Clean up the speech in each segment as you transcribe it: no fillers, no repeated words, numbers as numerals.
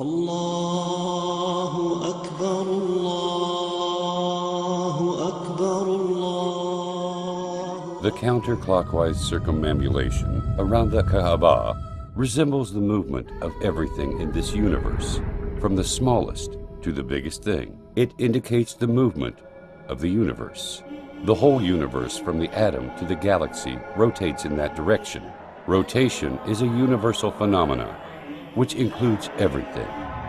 الله أكبر الله أكبر الله. The counterclockwise circumambulation around the Kaaba resembles the movement of everything in this universe, from the smallest to the biggest thing. It indicates the movement of the universe. The whole universe, from the atom to the galaxy, rotates in that direction. Rotation is a universal phenomenon, which includes everything.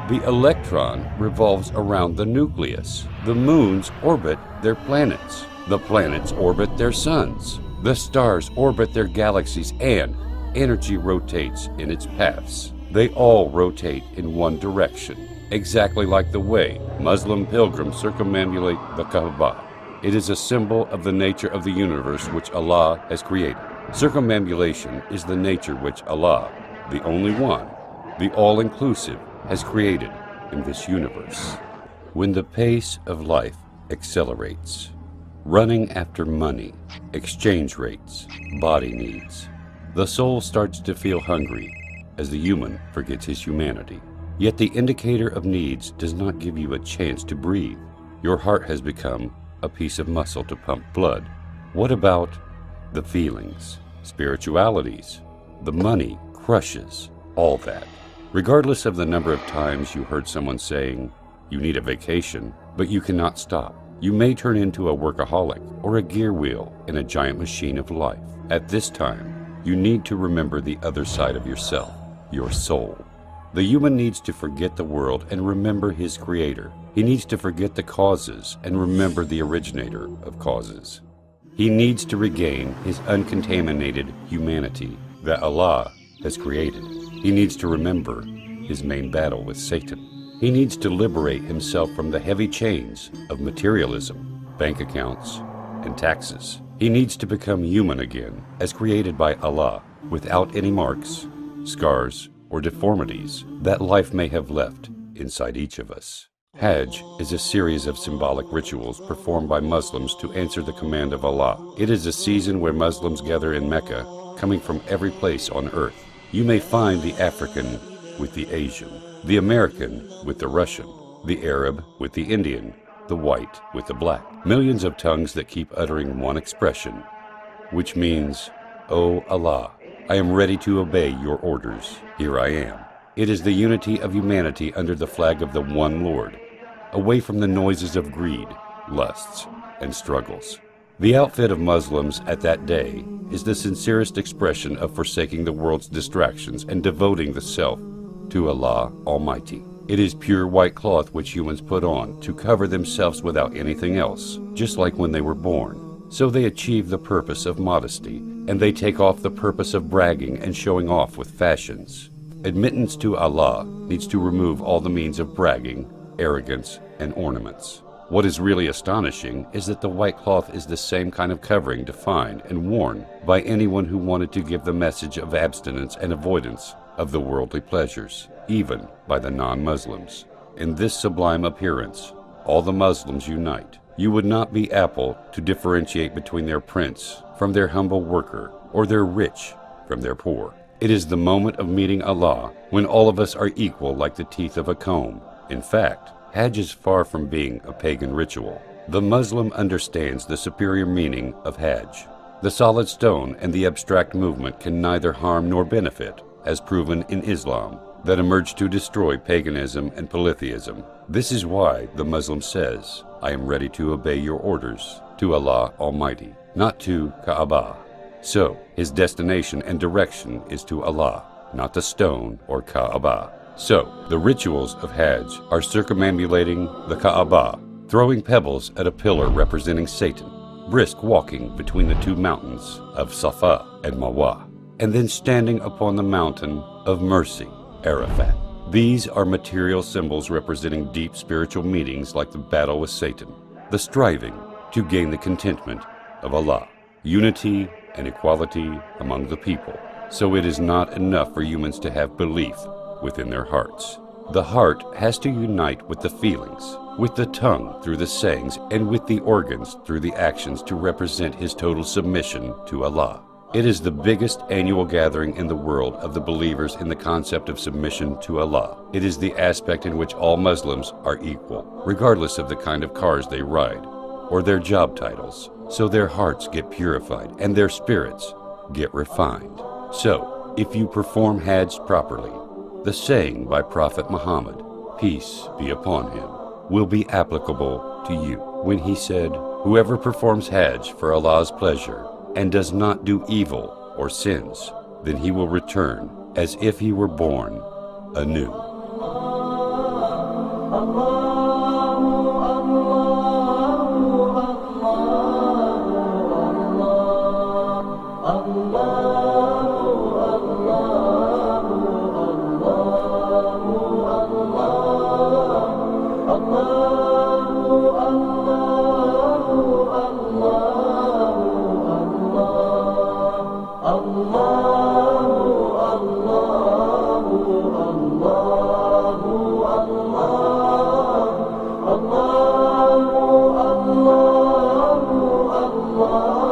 The electron revolves around the nucleus. The moons orbit their planets. The planets orbit their suns. The stars orbit their galaxies, and energy rotates in its paths. They all rotate in one direction, exactly like the way Muslim pilgrims circumambulate the Kaaba. It is a symbol of the nature of the universe which Allah has created. Circumambulation is the nature which Allah, the only one, the all-inclusive, has created in this universe. When the pace of life accelerates, running after money, exchange rates, body needs, the soul starts to feel hungry as the human forgets his humanity. Yet the indicator of needs does not give you a chance to breathe. Your heart has become a piece of muscle to pump blood. What about the feelings, spiritualities? The money crushes all that. Regardless of the number of times you heard someone saying, you need a vacation, but you cannot stop. You may turn into a workaholic or a gear wheel in a giant machine of life. At this time, you need to remember the other side of yourself, your soul. The human needs to forget the world and remember his creator. He needs to forget the causes and remember the originator of causes. He needs to regain his uncontaminated humanity that Allah has created. He needs to remember his main battle with Satan. He needs to liberate himself from the heavy chains of materialism, bank accounts, and taxes. He needs to become human again, as created by Allah, without any marks, scars, or deformities that life may have left inside each of us. Hajj is a series of symbolic rituals performed by Muslims to answer the command of Allah. It is a season where Muslims gather in Mecca, coming from every place on earth. You may find the African with the Asian, the American with the Russian, the Arab with the Indian, the white with the black. Millions of tongues that keep uttering one expression, which means, "O Allah, I am ready to obey your orders. Here I am." It is the unity of humanity under the flag of the one Lord, away from the noises of greed, lusts, and struggles. The outfit of Muslims at that day is the sincerest expression of forsaking the world's distractions and devoting the self to Allah Almighty. It is pure white cloth which humans put on to cover themselves without anything else, just like when they were born. So they achieve the purpose of modesty, and they take off the purpose of bragging and showing off with fashions. Admittance to Allah needs to remove all the means of bragging, arrogance, and ornaments. What is really astonishing is that the white cloth is the same kind of covering defined and worn by anyone who wanted to give the message of abstinence and avoidance of the worldly pleasures, even by the non-Muslims. In this sublime appearance, all the Muslims unite. You would not be Apple to differentiate between their prince from their humble worker, or their rich from their poor. It is the moment of meeting Allah when all of us are equal like the teeth of a comb. In fact, Hajj is far from being a pagan ritual. The Muslim understands the superior meaning of Hajj. The solid stone and the abstract movement can neither harm nor benefit, as proven in Islam, that emerged to destroy paganism and polytheism. This is why the Muslim says, "I am ready to obey your orders to Allah Almighty, not to Kaaba." So, his destination and direction is to Allah, not the stone or Kaaba. So, the rituals of Hajj are circumambulating the Kaaba, throwing pebbles at a pillar representing Satan, brisk walking between the two mountains of Safa and Marwa, and then standing upon the mountain of mercy, Arafat. These are material symbols representing deep spiritual meanings like the battle with Satan, the striving to gain the contentment of Allah, unity and equality among the people. So it is not enough for humans to have belief within their hearts. The heart has to unite with the feelings, with the tongue through the sayings, and with the organs through the actions to represent his total submission to Allah. It is the biggest annual gathering in the world of the believers in the concept of submission to Allah. It is the aspect in which all Muslims are equal, regardless of the kind of cars they ride or their job titles. So their hearts get purified and their spirits get refined. So, if you perform Hajj properly, the saying by Prophet Muhammad, peace be upon him, will be applicable to you when he said, whoever performs Hajj for Allah's pleasure and does not do evil or sins, then he will return as if he were born anew. Allah